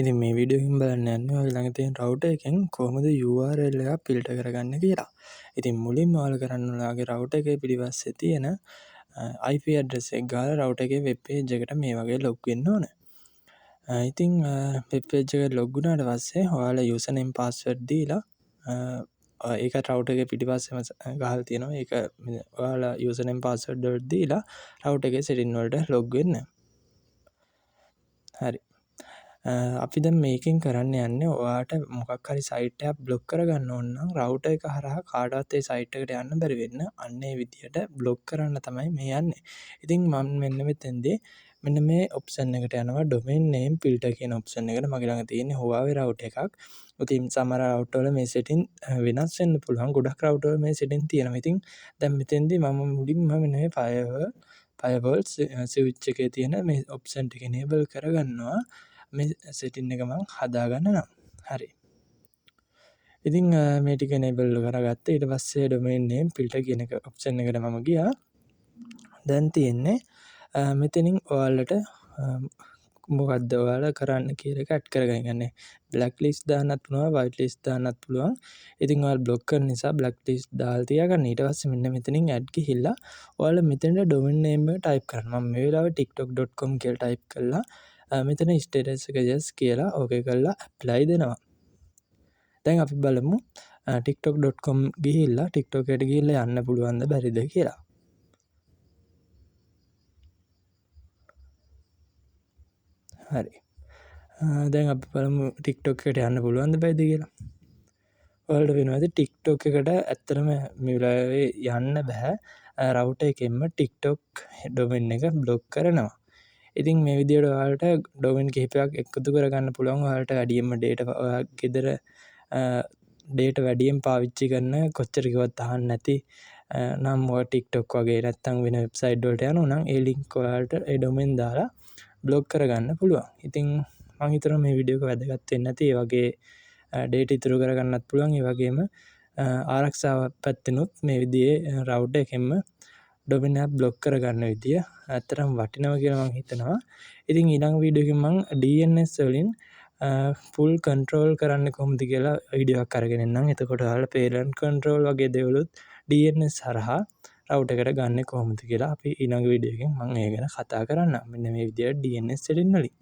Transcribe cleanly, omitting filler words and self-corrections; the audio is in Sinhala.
ඉතින් මේ වීඩියෝ එකෙන් බලන්න යන්නේ ඔයාලා ළඟ තියෙන රවුටර් එකෙන් කොහොමද URL එකක් ෆිල්ටර් කරගන්නේ කියලා. ඉතින් මුලින්ම ඔයාලා කරන්න ඕන ඔයාගේ රවුටර් එකේ පිටිපස්සේ තියෙන IP address එක ගාලා රවුටර් එකේ වෙබ් පේජ් එකට මේ වගේ ලොග් වෙන්න ඕන. ඉතින් වෙබ් පේජ් එකට ලොග් වුණාට පස්සේ ඔයාලා යූසර් නේම් පාස්වර්ඩ් දීලා ඒක රවුටර් එකේ පිටිපස්සෙම ගහලා තියෙනවා. ඒක ඔයාලා යූසර් නේම් පාස්වර්ඩ් වලට දීලා රවුටර් එකේ සෙටින් වලට ලොග් වෙන්න. හරි. අපි දැන් මේකෙන් කරන්න යන්නේ ඔයාට මොකක් හරි සයිට් එකක් බ්ලොක් කරගන්න ඕන නම් රවුටර් එක හරහා කාටවත් ඒ සයිට් එකට යන්න බැරි වෙන්න අන්න ඒ විදිහට බ්ලොක් කරන්න තමයි මේ යන්නේ. ඉතින් මම මෙන්න මෙතෙන්දී මෙන්න මේ ඔප්ෂන් එකට යනවා domain name filter කියන ඔප්ෂන් එකට. මගේ ළඟ තියෙන්නේ Huawei router එකක්. ඉතින් සමහර router වල මේ setting වෙනස් වෙන්න පුළුවන්. ගොඩක් router වල මේ setting තියෙනවා. ඉතින් දැන් මෙතෙන්දී මම මුලින්ම මෙන්න මේ firewall switch එකේ තියෙන මේ ඔප්ෂන් ටික enable කරගන්නවා. මේ setting එක මම හදාගන්න නම්. හරි. ඉතින් මේ ටික enable කරගත්තා. ඊට පස්සේ domain name filter කියන එක ඔප්ෂන් එකට මම ගියා. දැන් තියෙන්නේ මෙතනින් ඔයාලට මොකද්ද ඔයාලා කරන්න කියලා එක ඇඩ් කරගන්න. black list දාන්නත් පුළුවන්, white list දාන්නත් පුළුවන්. ඉතින් ඔයාලා block කරන නිසා black list දාලා තියාගන්න. ඊට පස්සේ මෙන්න මෙතනින් add ගිහිල්ලා ඔයාලා මෙතනට domain name එක type කරන්න. මම මේ වෙලාවේ tiktok.com කියලා type කළා. මෙතන ස්ටේටස් එක just කියලා ඕකේ කරලා apply දෙනවා. දැන් අපි බලමු tiktok.com ගිහිල්ලා TikTok එකට ගිහිල්ලා යන්න පුළුවන්ද බැරිද කියලා. හරි. දැන් අපි බලමු TikTok එකට යන්න පුළුවන්ද බැරිද කියලා. ඔයාලට වෙනවාද TikTok එකට ඇත්තටම මේ වෙලාවේ යන්න බෑ. රවුටර් එකෙන්ම TikTok domain එක block කරනවා. ඉතින් මේ විදිහට ඔයාලට domain කිහිපයක් එකතු කරගන්න පුළුවන්. ඔයාලට වැඩියෙන්ම data ඔයා ගෙදර data වැඩියෙන් පාවිච්චි කරන කොච්චර කිව්වත් අහන්න නැති නම් ඔය TikTok වගේ නැත්තම් වෙන වෙබ්සයිට් වලට යනවා නම් ඒ link ඔයාලට ඒ domain දාලා block කරගන්න පුළුවන්. ඉතින් මම හිතනවා මේ වීඩියෝ එක වැදගත් වෙන්න ඇති. ඒ වගේ data ඉතුරු කරගන්නත් පුළුවන්. ඒ වගේම ආරක්ෂාව පැත්තෙනුත් මේ විදිහේ router එකෙන්ම domain එක block කරගන්න විදිය ඇත්තටම වටිනවා කියලා මම හිතනවා. ඉතින් ඊළඟ වීඩියෝ එකෙන් මම DNS වලින් full control කරන්න කොහොමද කියලා වීඩියෝ එකක් අරගෙන එන්නම්. එතකොට ඔයාලා parent control වගේ දේවලුත් DNS හරහා router එකට ගන්න කොහොමද කියලා අපි ඊළඟ වීඩියෝ එකෙන් මම ඒ ගැන කතා කරන්නම්. මෙන්න මේ විදියට DNS setting වලින්